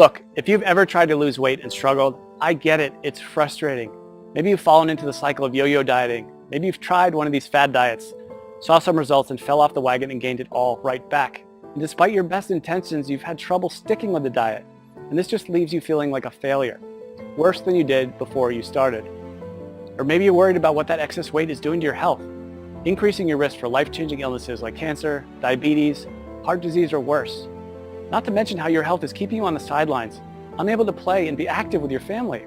Look, if you've ever tried to lose weight and struggled, I get it. It's frustrating. Maybe you've fallen into the cycle of yo-yo dieting. Maybe you've tried one of these fad diets, saw some results and fell off the wagon and gained it all right back. And despite your best intentions, you've had trouble sticking with the diet. And this just leaves you feeling like a failure, worse than you did before you started. Or maybe you're worried about what that excess weight is doing to your health, increasing your risk for life-changing illnesses like cancer, diabetes, heart disease, or worse. Not to mention how your health is keeping you on the sidelines, unable to play and be active with your family.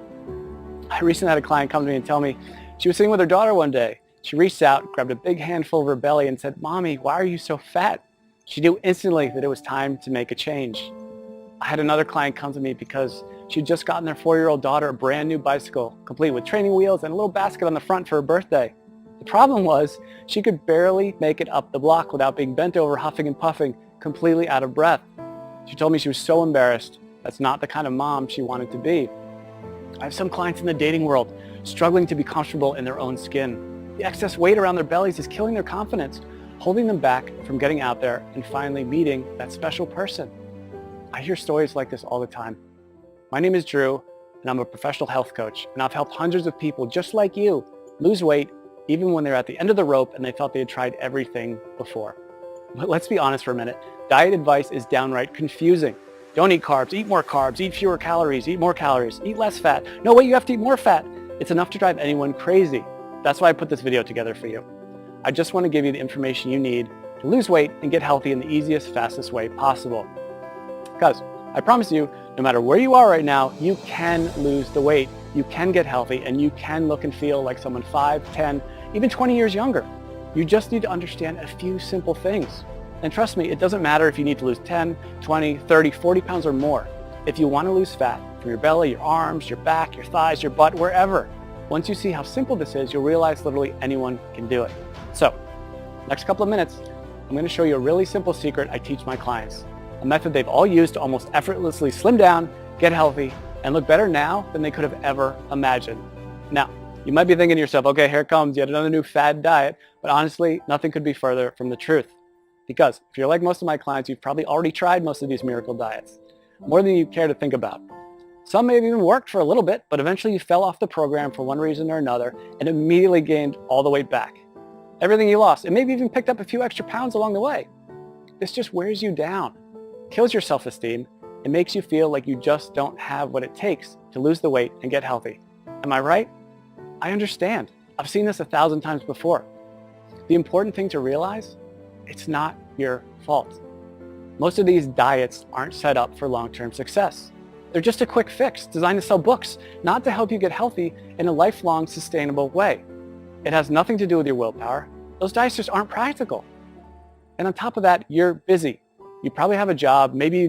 I recently had a client come to me and tell me she was sitting with her daughter one day. She reached out, grabbed a big handful of her belly and said, "Mommy, why are you so fat?" She knew instantly that it was time to make a change. I had another client come to me because she'd just gotten their 4-year-old daughter a brand new bicycle, complete with training wheels and a little basket on the front for her birthday. The problem was she could barely make it up the block without being bent over, huffing and puffing, completely out of breath. She told me she was so embarrassed. That's not the kind of mom she wanted to be. I have some clients in the dating world struggling to be comfortable in their own skin. The excess weight around their bellies is killing their confidence, holding them back from getting out there and finally meeting that special person. I hear stories like this all the time. My name is Drew, and I'm a professional health coach, and I've helped hundreds of people just like you lose weight even when they're at the end of the rope and they felt they had tried everything before. But let's be honest for a minute. Diet advice is downright confusing. Don't eat carbs, eat more carbs, eat fewer calories, eat more calories, eat less fat. No way, you have to eat more fat. It's enough to drive anyone crazy. That's why I put this video together for you. I just want to give you the information you need to lose weight and get healthy in the easiest, fastest way possible. Because I promise you, no matter where you are right now, you can lose the weight, you can get healthy, and you can look and feel like someone 5, 10, even 20 years younger. You just need to understand a few simple things. And trust me, it doesn't matter if you need to lose 10, 20, 30, 40 pounds or more. If you want to lose fat from your belly, your arms, your back, your thighs, your butt, wherever, once you see how simple this is, you'll realize literally anyone can do it. So, next couple of minutes, I'm going to show you a really simple secret I teach my clients. A method they've all used to almost effortlessly slim down, get healthy, and look better now than they could have ever imagined. Now, you might be thinking to yourself, okay, here comes yet another new fad diet, but honestly, nothing could be further from the truth. Because if you're like most of my clients, you've probably already tried most of these miracle diets, more than you care to think about. Some may have even worked for a little bit, but eventually you fell off the program for one reason or another and immediately gained all the weight back. Everything you lost, and maybe even picked up a few extra pounds along the way. This just wears you down, kills your self-esteem, and makes you feel like you just don't have what it takes to lose the weight and get healthy. Am I right? I understand. I've seen this 1,000 times before. The important thing to realize, it's not your fault. Most of these diets aren't set up for long-term success. They're just a quick fix designed to sell books, not to help you get healthy in a lifelong, sustainable way. It has nothing to do with your willpower. Those diets just aren't practical. And on top of that, you're busy. You probably have a job, maybe you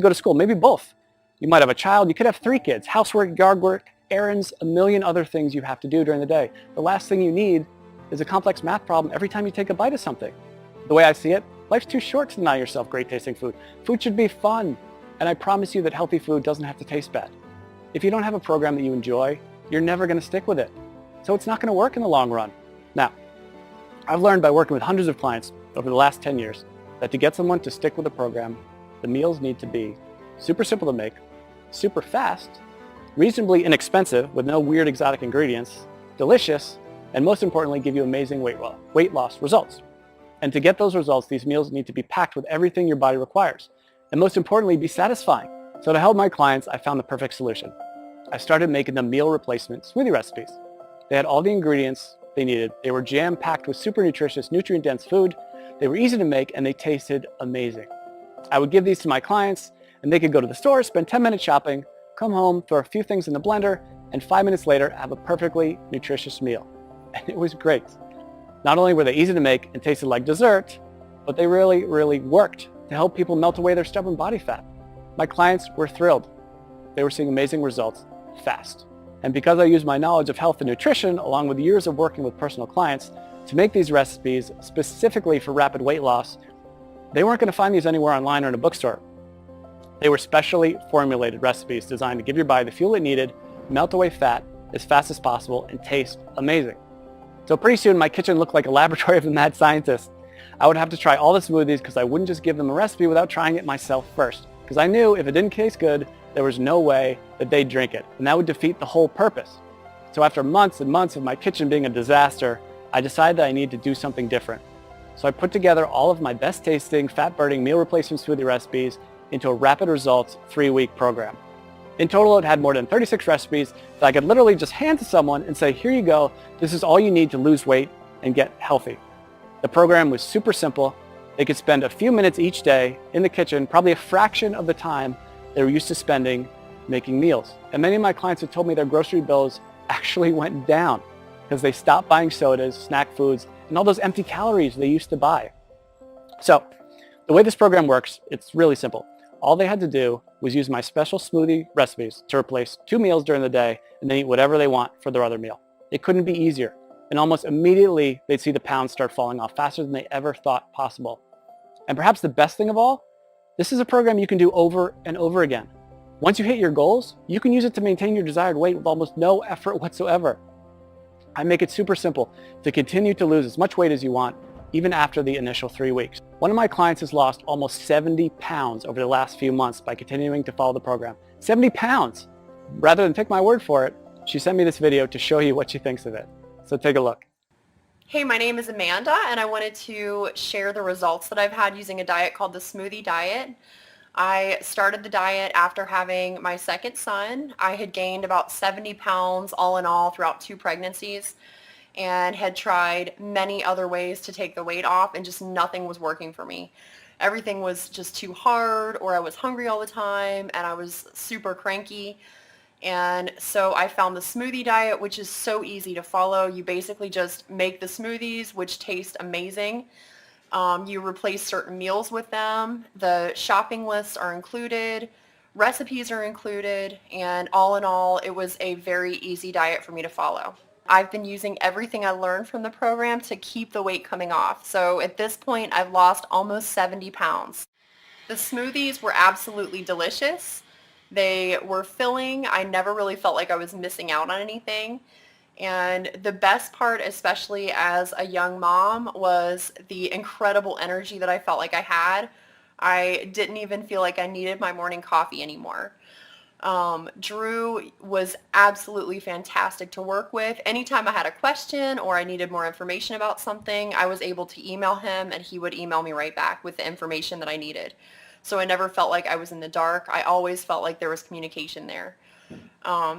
go to school, maybe both. You might have a child, you could have 3 kids, housework, yard work, errands, a million other things you have to do during the day. The last thing you need is a complex math problem every time you take a bite of something. The way I see it, life's too short to deny yourself great tasting food. Food should be fun. And I promise you that healthy food doesn't have to taste bad. If you don't have a program that you enjoy, you're never going to stick with it. So it's not going to work in the long run. Now, I've learned by working with hundreds of clients over the last 10 years that to get someone to stick with a program, the meals need to be super simple to make, super fast, reasonably inexpensive with no weird exotic ingredients, delicious, and most importantly, give you amazing weight loss results. And to get those results, these meals need to be packed with everything your body requires. And most importantly, be satisfying. So to help my clients, I found the perfect solution. I started making them meal replacement smoothie recipes. They had all the ingredients they needed. They were jam-packed with super nutritious, nutrient-dense food. They were easy to make, and they tasted amazing. I would give these to my clients, and they could go to the store, spend 10 minutes shopping, come home, throw a few things in the blender, and 5 minutes later, have a perfectly nutritious meal. And it was great. Not only were they easy to make and tasted like dessert, but they really, really worked to help people melt away their stubborn body fat. My clients were thrilled. They were seeing amazing results fast. And because I used my knowledge of health and nutrition, along with years of working with personal clients, to make these recipes specifically for rapid weight loss, they weren't going to find these anywhere online or in a bookstore. They were specially formulated recipes designed to give your body the fuel it needed, melt away fat as fast as possible, and taste amazing. So pretty soon my kitchen looked like a laboratory of a mad scientist. I would have to try all the smoothies because I wouldn't just give them a recipe without trying it myself first. Because I knew if it didn't taste good, there was no way that they'd drink it, and that would defeat the whole purpose. So after months and months of my kitchen being a disaster, I decided that I needed to do something different. So I put together all of my best tasting, fat-burning meal replacement smoothie recipes into a rapid results 3-week program. In total, it had more than 36 recipes that I could literally just hand to someone and say, here you go, this is all you need to lose weight and get healthy. The program was super simple. They could spend a few minutes each day in the kitchen, probably a fraction of the time they were used to spending making meals. And many of my clients have told me their grocery bills actually went down because they stopped buying sodas, snack foods, and all those empty calories they used to buy. So the way this program works, it's really simple. All they had to do was use my special smoothie recipes to replace 2 meals during the day and then eat whatever they want for their other meal. It couldn't be easier. And almost immediately, they'd see the pounds start falling off faster than they ever thought possible. And perhaps the best thing of all, this is a program you can do over and over again. Once you hit your goals, you can use it to maintain your desired weight with almost no effort whatsoever. I make it super simple to continue to lose as much weight as you want, even after the initial 3 weeks. One of my clients has lost almost 70 pounds over the last few months by continuing to follow the program. 70 pounds! Rather than take my word for it, she sent me this video to show you what she thinks of it. So take a look. Hey, my name is Amanda, and I wanted to share the results that I've had using a diet called the Smoothie Diet. I started the diet after having my second son. I had gained about 70 pounds all in all throughout 2 pregnancies and had tried many other ways to take the weight off, and just nothing was working for me. Everything was just too hard, or I was hungry all the time and I was super cranky. And so I found the Smoothie Diet, which is so easy to follow. You basically just make the smoothies, which taste amazing. You replace certain meals with them. The shopping lists are included. Recipes are included. And all in all, it was a very easy diet for me to follow. I've been using everything I learned from the program to keep the weight coming off. So at this point, I've lost almost 70 pounds. The smoothies were absolutely delicious. They were filling. I never really felt like I was missing out on anything. And the best part, especially as a young mom, was the incredible energy that I felt like I had. I didn't even feel like I needed my morning coffee anymore. Drew was absolutely fantastic to work with. Anytime I had a question or I needed more information about something, I was able to email him and he would email me right back with the information that I needed. So I never felt like I was in the dark. I always felt like there was communication there.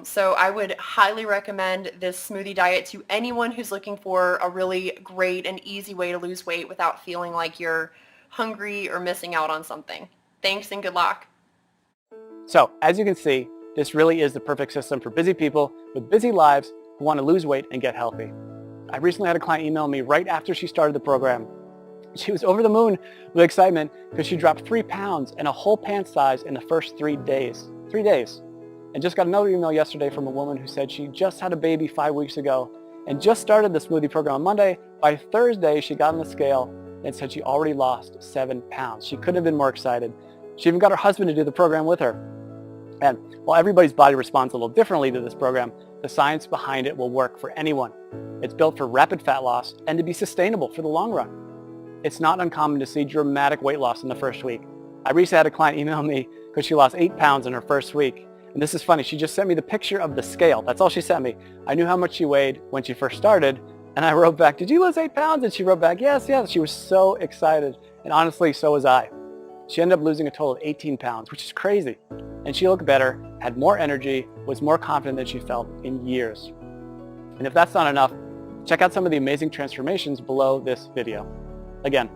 So I would highly recommend this smoothie diet to anyone who's looking for a really great and easy way to lose weight without feeling like you're hungry or missing out on something. Thanks and good luck. So as you can see, this really is the perfect system for busy people with busy lives who want to lose weight and get healthy. I recently had a client email me right after she started the program. She was over the moon with excitement because she dropped 3 pounds and a whole pant size in the first 3 days. 3 days. And just got another email yesterday from a woman who said she just had a baby 5 weeks ago and just started the smoothie program on Monday. By Thursday, she got on the scale and said she already lost 7 pounds. She couldn't have been more excited. She even got her husband to do the program with her. And while everybody's body responds a little differently to this program, the science behind it will work for anyone. It's built for rapid fat loss and to be sustainable for the long run. It's not uncommon to see dramatic weight loss in the first week. I recently had a client email me because she lost 8 pounds in her first week. And this is funny, she just sent me the picture of the scale. That's all she sent me. I knew how much she weighed when she first started, and I wrote back, did you lose 8 pounds? And she wrote back, yes. She was so excited, and honestly, so was I. She ended up losing a total of 18 pounds, which is crazy. And she looked better, had more energy, was more confident than she felt in years. And if that's not enough, check out some of the amazing transformations below this video. Again,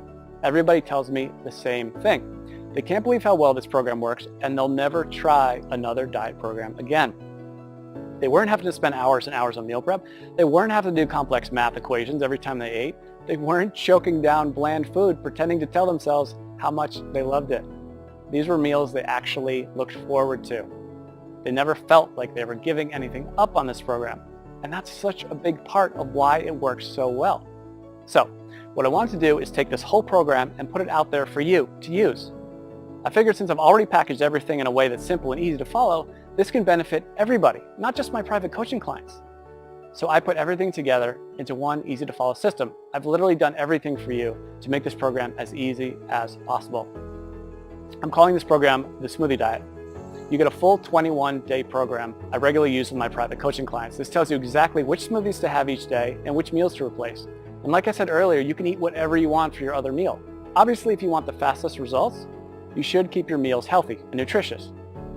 everybody tells me the same thing. They can't believe how well this program works, and they'll never try another diet program again. They weren't having to spend hours and hours on meal prep. They weren't having to do complex math equations every time they ate. They weren't choking down bland food, pretending to tell themselves how much they loved it. These were meals they actually looked forward to. They never felt like they were giving anything up on this program. And that's such a big part of why it works so well. So, what I wanted to do is take this whole program and put it out there for you to use. I figured since I've already packaged everything in a way that's simple and easy to follow, this can benefit everybody, not just my private coaching clients. So I put everything together into one easy to follow system. I've literally done everything for you to make this program as easy as possible. I'm calling this program the Smoothie Diet. You get a full 21-day program I regularly use with my private coaching clients. This tells you exactly which smoothies to have each day and which meals to replace. And like I said earlier, you can eat whatever you want for your other meal. Obviously, if you want the fastest results, you should keep your meals healthy and nutritious.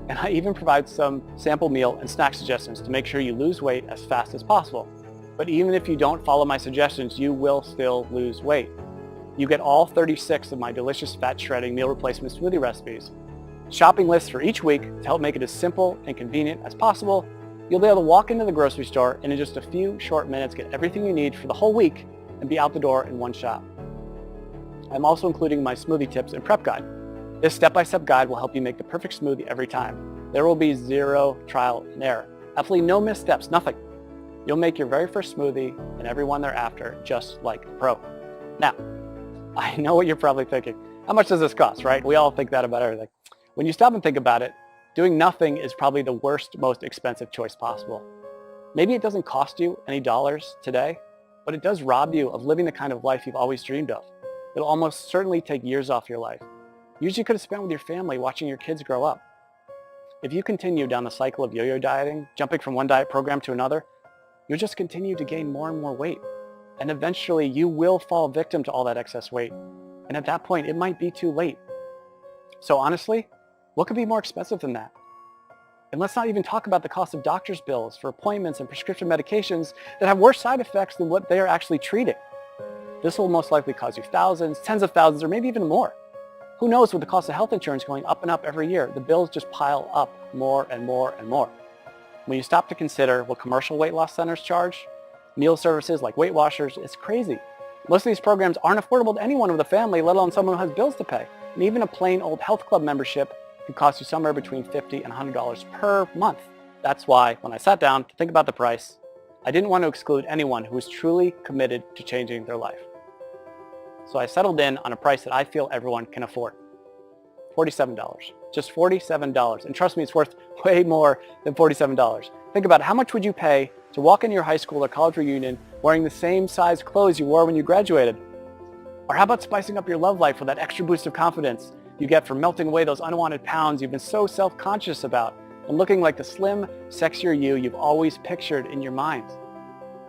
And I even provide some sample meal and snack suggestions to make sure you lose weight as fast as possible. But even if you don't follow my suggestions, you will still lose weight. You get all 36 of my delicious fat shredding meal replacement smoothie recipes, shopping lists for each week to help make it as simple and convenient as possible. You'll be able to walk into the grocery store and in just a few short minutes get everything you need for the whole week and be out the door in one shot. I'm also including my smoothie tips and prep guide. This step-by-step guide will help you make the perfect smoothie every time. There will be zero trial and error. Absolutely no missteps, nothing. You'll make your very first smoothie and every one thereafter just like a pro. Now, I know what you're probably thinking. How much does this cost, right? We all think that about everything. When you stop and think about it, doing nothing is probably the worst, most expensive choice possible. Maybe it doesn't cost you any dollars today, but it does rob you of living the kind of life you've always dreamed of. It'll almost certainly take years off your life. Years you could have spent with your family watching your kids grow up. If you continue down the cycle of yo-yo dieting, jumping from one diet program to another, you'll just continue to gain more and more weight. And eventually you will fall victim to all that excess weight. And at that point, it might be too late. So honestly, what could be more expensive than that? And let's not even talk about the cost of doctor's bills for appointments and prescription medications that have worse side effects than what they are actually treating. This will most likely cost you thousands, tens of thousands, or maybe even more. Who knows, with the cost of health insurance going up and up every year, the bills just pile up more and more and more. When you stop to consider what commercial weight loss centers charge, meal services like Weight Watchers, it's crazy. Most of these programs aren't affordable to anyone with a family, let alone someone who has bills to pay. And even a plain old health club membership can cost you somewhere between $50 and $100 per month. That's why, when I sat down to think about the price, I didn't want to exclude anyone who was truly committed to changing their life. So I settled in on a price that I feel everyone can afford. $47. Just $47. And trust me, it's worth way more than $47. Think about it. How much would you pay to walk into your high school or college reunion wearing the same size clothes you wore when you graduated? Or how about spicing up your love life with that extra boost of confidence you get from melting away those unwanted pounds you've been so self-conscious about and looking like the slim, sexier you you've always pictured in your mind?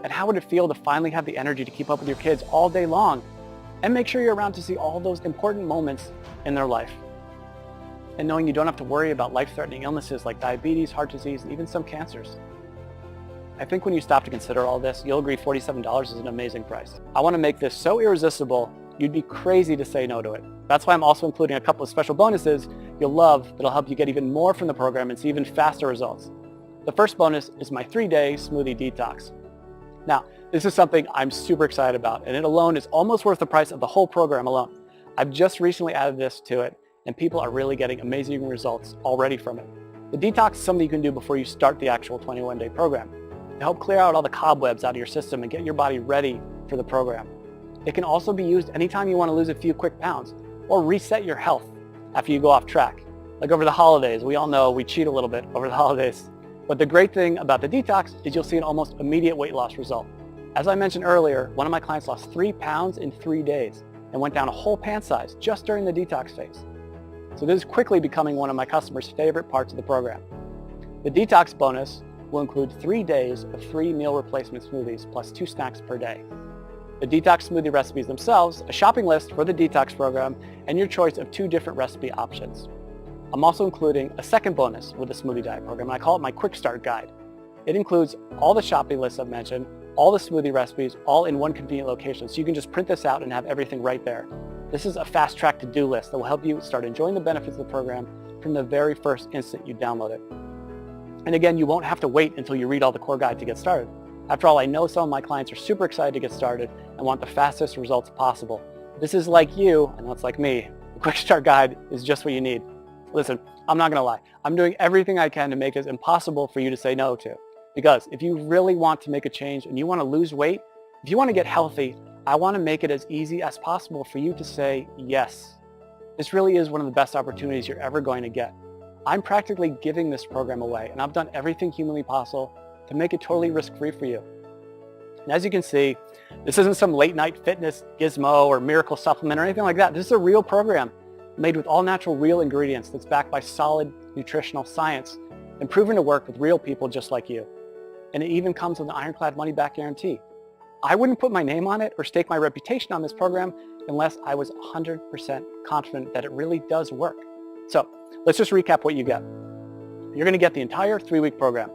And how would it feel to finally have the energy to keep up with your kids all day long and make sure you're around to see all those important moments in their life? And knowing you don't have to worry about life-threatening illnesses like diabetes, heart disease, and even some cancers. I think when you stop to consider all this, you'll agree $47 is an amazing price. I want to make this so irresistible, you'd be crazy to say no to it. That's why I'm also including a couple of special bonuses you'll love that'll help you get even more from the program and see even faster results. The first bonus is my 3-day smoothie detox. Now, this is something I'm super excited about, and it alone is almost worth the price of the whole program alone. I've just recently added this to it, and people are really getting amazing results already from it. The detox is something you can do before you start the actual 21-day program to help clear out all the cobwebs out of your system and get your body ready for the program. It can also be used anytime you want to lose a few quick pounds or reset your health after you go off track. Like over the holidays, we all know we cheat a little bit over the holidays. But the great thing about the detox is you'll see an almost immediate weight loss result. As I mentioned earlier, one of my clients lost 3 pounds in 3 days and went down a whole pant size just during the detox phase. So this is quickly becoming one of my customers' favorite parts of the program. The detox bonus will include 3 days of free meal replacement smoothies plus 2 snacks per day. The detox smoothie recipes themselves, a shopping list for the detox program, and your choice of 2 different recipe options. I'm also including a second bonus with the Smoothie Diet program, and I call it my Quick Start Guide. It includes all the shopping lists I've mentioned, all the smoothie recipes, all in one convenient location, so you can just print this out and have everything right there. This is a fast-track to-do list that will help you start enjoying the benefits of the program from the very first instant you download it. And again, you won't have to wait until you read all the core guide to get started. After all, I know some of my clients are super excited to get started and want the fastest results possible. This is like you, and that's like me. The Quick Start Guide is just what you need. Listen, I'm not going to lie. I'm doing everything I can to make it impossible for you to say no to. Because if you really want to make a change and you want to lose weight, if you want to get healthy, I want to make it as easy as possible for you to say yes. This really is one of the best opportunities you're ever going to get. I'm practically giving this program away, and I've done everything humanly possible to make it totally risk-free for you. And as you can see, this isn't some late-night fitness gizmo or miracle supplement or anything like that. This is a real program made with all natural real ingredients that's backed by solid nutritional science and proven to work with real people just like you. And it even comes with an ironclad money-back guarantee. I wouldn't put my name on it or stake my reputation on this program unless I was 100% confident that it really does work. So let's just recap what you get. You're going to get the entire 3-week program,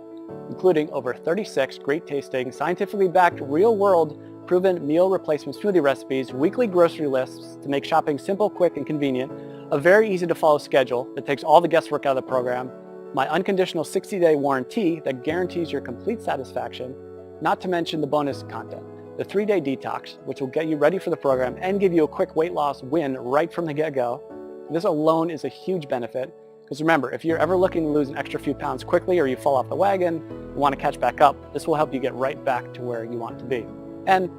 including over 36 great tasting, scientifically backed, real-world, proven meal replacement smoothie recipes, weekly grocery lists to make shopping simple, quick, and convenient, a very easy to follow schedule that takes all the guesswork out of the program, my unconditional 60-day warranty that guarantees your complete satisfaction, not to mention the bonus content, the 3-day detox, which will get you ready for the program and give you a quick weight loss win right from the get-go. This alone is a huge benefit. Because remember, if you're ever looking to lose an extra few pounds quickly or you fall off the wagon and want to catch back up, this will help you get right back to where you want to be. And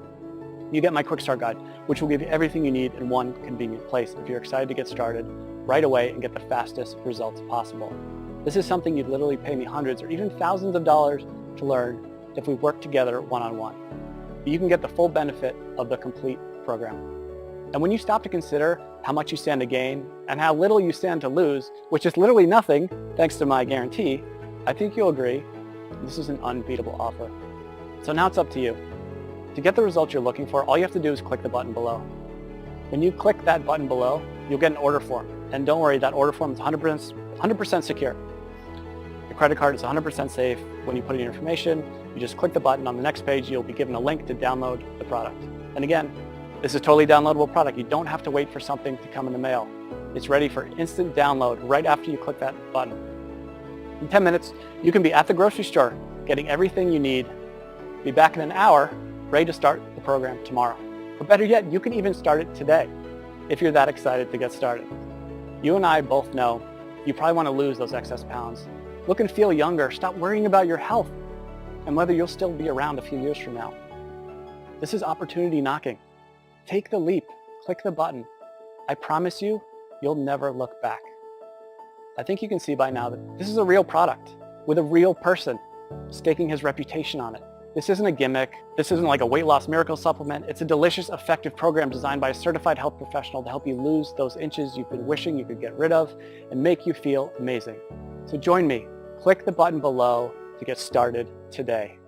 you get my quick start guide, which will give you everything you need in one convenient place if you're excited to get started right away and get the fastest results possible. This is something you'd literally pay me hundreds or even thousands of dollars to learn if we work together one-on-one. You can get the full benefit of the complete program. And when you stop to consider how much you stand to gain and how little you stand to lose, which is literally nothing thanks to my guarantee, I think you'll agree this is an unbeatable offer. So now it's up to you. To get the results you're looking for, all you have to do is click the button below. When you click that button below, you'll get an order form. And don't worry, that order form is 100% secure. The credit card is 100% safe. When you put in your information, you just click the button. On the next page, you'll be given a link to download the product. And again, this is a totally downloadable product. You don't have to wait for something to come in the mail. It's ready for instant download right after you click that button. In 10 minutes, you can be at the grocery store getting everything you need, be back in an hour, ready to start the program tomorrow. Or better yet, you can even start it today if you're that excited to get started. You and I both know you probably want to lose those excess pounds. Look and feel younger. Stop worrying about your health and whether you'll still be around a few years from now. This is opportunity knocking. Take the leap, click the button. I promise you, you'll never look back. I think you can see by now that this is a real product with a real person staking his reputation on it. This isn't a gimmick. This isn't like a weight loss miracle supplement. It's a delicious, effective program designed by a certified health professional to help you lose those inches you've been wishing you could get rid of and make you feel amazing. So join me. Click the button below to get started today.